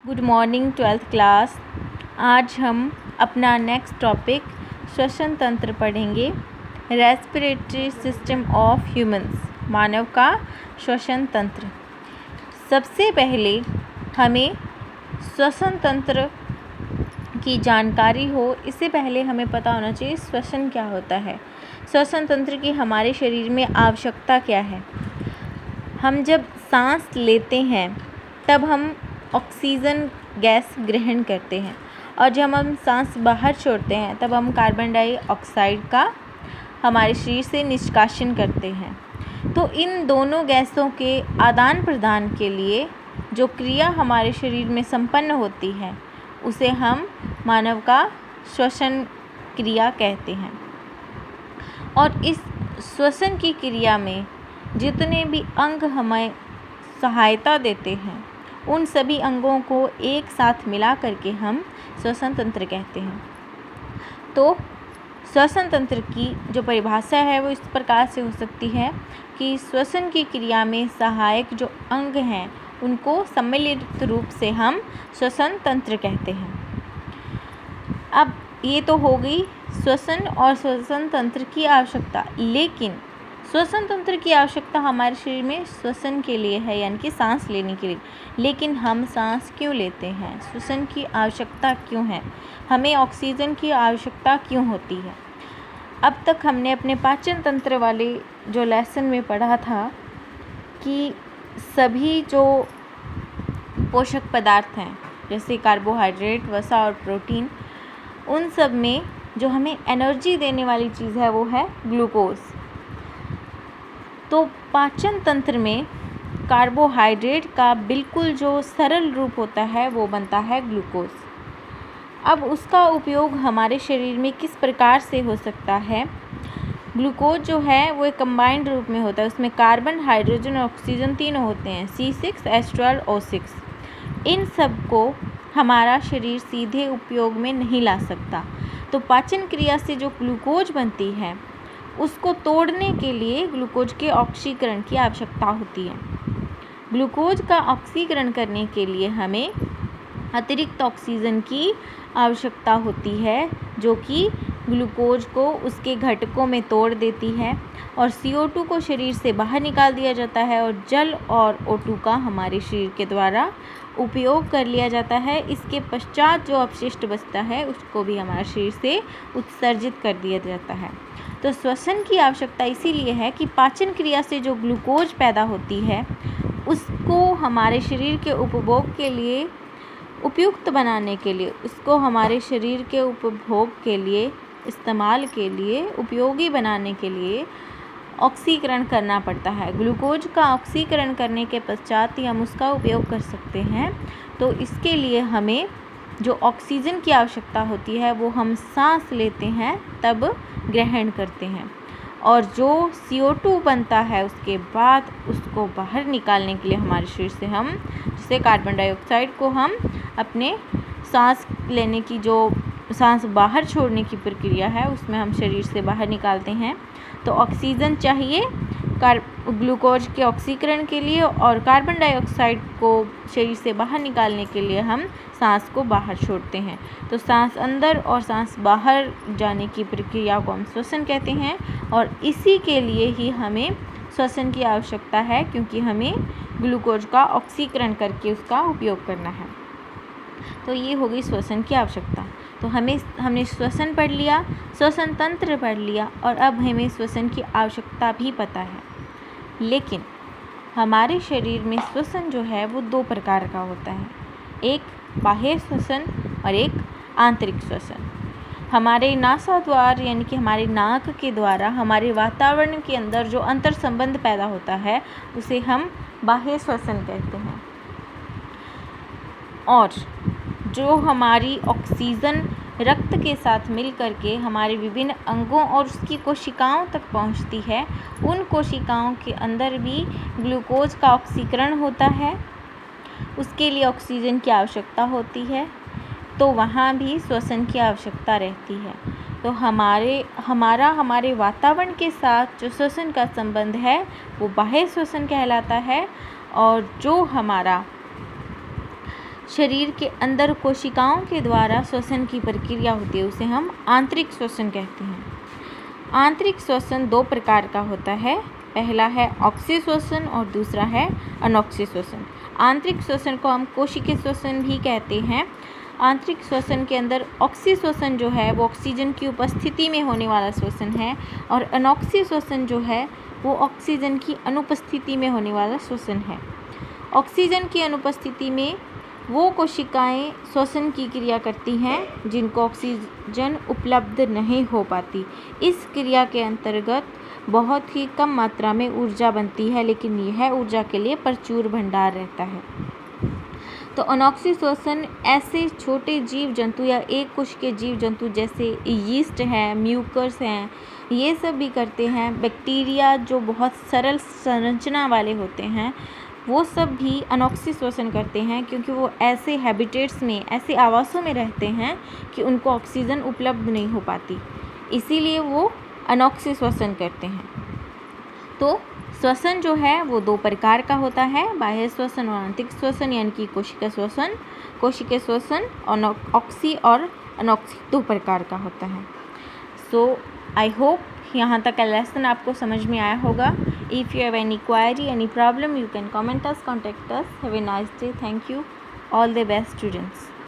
Good morning 12th class. आज हम अपना नेक्स्ट टॉपिक श्वसन तंत्र पढ़ेंगे। रेस्पिरेटरी सिस्टम ऑफ ह्यूमंस, मानव का श्वसन तंत्र। सबसे पहले हमें श्वसन तंत्र की जानकारी हो, इससे पहले हमें पता होना चाहिए श्वसन क्या होता है, श्वसन तंत्र की हमारे शरीर में आवश्यकता क्या है। हम जब सांस लेते हैं तब हम ऑक्सीजन गैस ग्रहण करते हैं, और जब हम सांस बाहर छोड़ते हैं तब हम कार्बन डाइऑक्साइड का हमारे शरीर से निष्कासन करते हैं। तो इन दोनों गैसों के आदान प्रदान के लिए जो क्रिया हमारे शरीर में संपन्न होती है उसे हम मानव का श्वसन क्रिया कहते हैं। और इस श्वसन की क्रिया में जितने भी अंग हमें सहायता देते हैं उन सभी अंगों को एक साथ मिला करके हम श्वसन तंत्र कहते हैं। तो श्वसन तंत्र की जो परिभाषा है वो इस प्रकार से हो सकती है कि श्वसन की क्रिया में सहायक जो अंग हैं उनको सम्मिलित रूप से हम श्वसन तंत्र कहते हैं। अब ये तो हो गई श्वसन और श्वसन तंत्र की आवश्यकता, लेकिन श्वसन तंत्र की आवश्यकता हमारे शरीर में श्वसन के लिए है, यानी कि सांस लेने के लिए। लेकिन हम सांस क्यों लेते हैं, श्वसन की आवश्यकता क्यों है, हमें ऑक्सीजन की आवश्यकता क्यों होती है। अब तक हमने अपने पाचन तंत्र वाले जो लेसन में पढ़ा था कि सभी जो पोषक पदार्थ हैं जैसे कार्बोहाइड्रेट, वसा और प्रोटीन, उन सब में जो हमें एनर्जी देने वाली चीज़ है वो है ग्लूकोज। तो पाचन तंत्र में कार्बोहाइड्रेट का बिल्कुल जो सरल रूप होता है वो बनता है ग्लूकोज। अब उसका उपयोग हमारे शरीर में किस प्रकार से हो सकता है। ग्लूकोज जो है वो एक कंबाइंड रूप में होता है, उसमें कार्बन, हाइड्रोजन और ऑक्सीजन तीनों होते हैं, C6H12O6। इन सब को हमारा शरीर सीधे उपयोग में नहीं ला सकता। तो पाचन क्रिया से जो ग्लूकोज बनती है उसको तोड़ने के लिए ग्लूकोज के ऑक्सीकरण की आवश्यकता होती है। ग्लूकोज का ऑक्सीकरण करने के लिए हमें अतिरिक्त ऑक्सीजन की आवश्यकता होती है, जो कि ग्लूकोज को उसके घटकों में तोड़ देती है और CO2 को शरीर से बाहर निकाल दिया जाता है और जल और O2 का हमारे शरीर के द्वारा उपयोग कर लिया जाता है। इसके पश्चात जो अपशिष्ट बचता है उसको भी हमारे शरीर से उत्सर्जित कर दिया जाता है। तो श्वसन की आवश्यकता इसीलिए है कि पाचन क्रिया से जो ग्लूकोज पैदा होती है उसको हमारे शरीर के उपभोग के लिए उपयुक्त बनाने के लिए, उसको हमारे शरीर के उपभोग के लिए, इस्तेमाल के लिए, उपयोगी बनाने के लिए ऑक्सीकरण करना पड़ता है। ग्लूकोज का ऑक्सीकरण करने के पश्चात ही हम उसका उपयोग कर सकते हैं। तो इसके लिए हमें जो ऑक्सीजन की आवश्यकता होती है वो हम सांस लेते हैं तब ग्रहण करते हैं, और जो CO2 बनता है उसके बाद उसको बाहर निकालने के लिए हमारे शरीर से हम, जैसे कार्बन डाइऑक्साइड को हम अपने सांस लेने की जो सांस बाहर छोड़ने की प्रक्रिया है उसमें हम शरीर से बाहर निकालते हैं। तो ऑक्सीजन चाहिए ग्लूकोज के ऑक्सीकरण के लिए, और कार्बन डाइऑक्साइड को शरीर से बाहर निकालने के लिए हम सांस को बाहर छोड़ते हैं। तो सांस अंदर और सांस बाहर जाने की प्रक्रिया को हम श्वसन कहते हैं, और इसी के लिए ही हमें श्वसन की आवश्यकता है, क्योंकि हमें ग्लूकोज का ऑक्सीकरण करके उसका उपयोग करना है। तो ये हो गई श्वसन की आवश्यकता। तो हमने श्वसन पढ़ लिया, श्वसन तंत्र पढ़ लिया, और अब हमें श्वसन की आवश्यकता भी पता है। लेकिन हमारे शरीर में श्वसन जो है वो दो प्रकार का होता है, एक बाह्य श्वसन और एक आंतरिक श्वसन। हमारे नासाद्वार यानी कि हमारे नाक के द्वारा हमारे वातावरण के अंदर जो अंतर संबंध पैदा होता है उसे हम बाह्य श्वसन कहते हैं। और जो हमारी ऑक्सीजन रक्त के साथ मिल करके हमारे विभिन्न अंगों और उसकी कोशिकाओं तक पहुंचती है, उन कोशिकाओं के अंदर भी ग्लूकोज का ऑक्सीकरण होता है, उसके लिए ऑक्सीजन की आवश्यकता होती है। तो वहाँ भी श्वसन की आवश्यकता रहती है। तो हमारे वातावरण के साथ जो श्वसन का संबंध है वो बाह्य श्वसन कहलाता है, और जो हमारा शरीर के अंदर कोशिकाओं के द्वारा श्वसन की प्रक्रिया होती है, उसे हम आंतरिक श्वसन कहते हैं। आंतरिक श्वसन दो प्रकार का होता है, पहला है ऑक्सी श्वसन और दूसरा है अनॉक्सी श्वसन। आंतरिक श्वसन को हम कोशिकीय श्वसन भी कहते हैं। आंतरिक श्वसन के अंदर ऑक्सी श्वसन जो है वो ऑक्सीजन की उपस्थिति में होने वाला श्वसन है, और अनॉक्सी श्वसन जो है वो ऑक्सीजन की अनुपस्थिति में होने वाला श्वसन है। ऑक्सीजन की अनुपस्थिति में वो कोशिकाएं श्वसन की क्रिया करती हैं जिनको ऑक्सीजन उपलब्ध नहीं हो पाती। इस क्रिया के अंतर्गत बहुत ही कम मात्रा में ऊर्जा बनती है, लेकिन यह ऊर्जा के लिए प्रचुर भंडार रहता है। तो अनॉक्सी श्वसन ऐसे छोटे जीव जंतु या एक कोशिकीय जीव जंतु जैसे यीस्ट है, म्यूकस हैं, ये सब भी करते हैं। बैक्टीरिया जो बहुत सरल संरचना वाले होते हैं वो सब भी अनॉक्सी श्वसन करते हैं, क्योंकि वो ऐसे हैबिटेट्स में, ऐसे आवासों में रहते हैं कि उनको ऑक्सीजन उपलब्ध नहीं हो पाती, इसीलिए वो अनॉक्सी श्वसन करते हैं। तो श्वसन जो है वो दो प्रकार का होता है, बाह्य श्वसन और आंतरिक श्वसन, यानी कि कोशिका श्वसन, कोशिकीय श्वसन और ऑक्सी और अनॉक्सी दो प्रकार का होता है। सो आई होप यहाँ तक का लेसन आपको समझ में आया होगा। If you have any query, any problem, you can comment us, contact us. Have a nice day. Thank you. All the best students.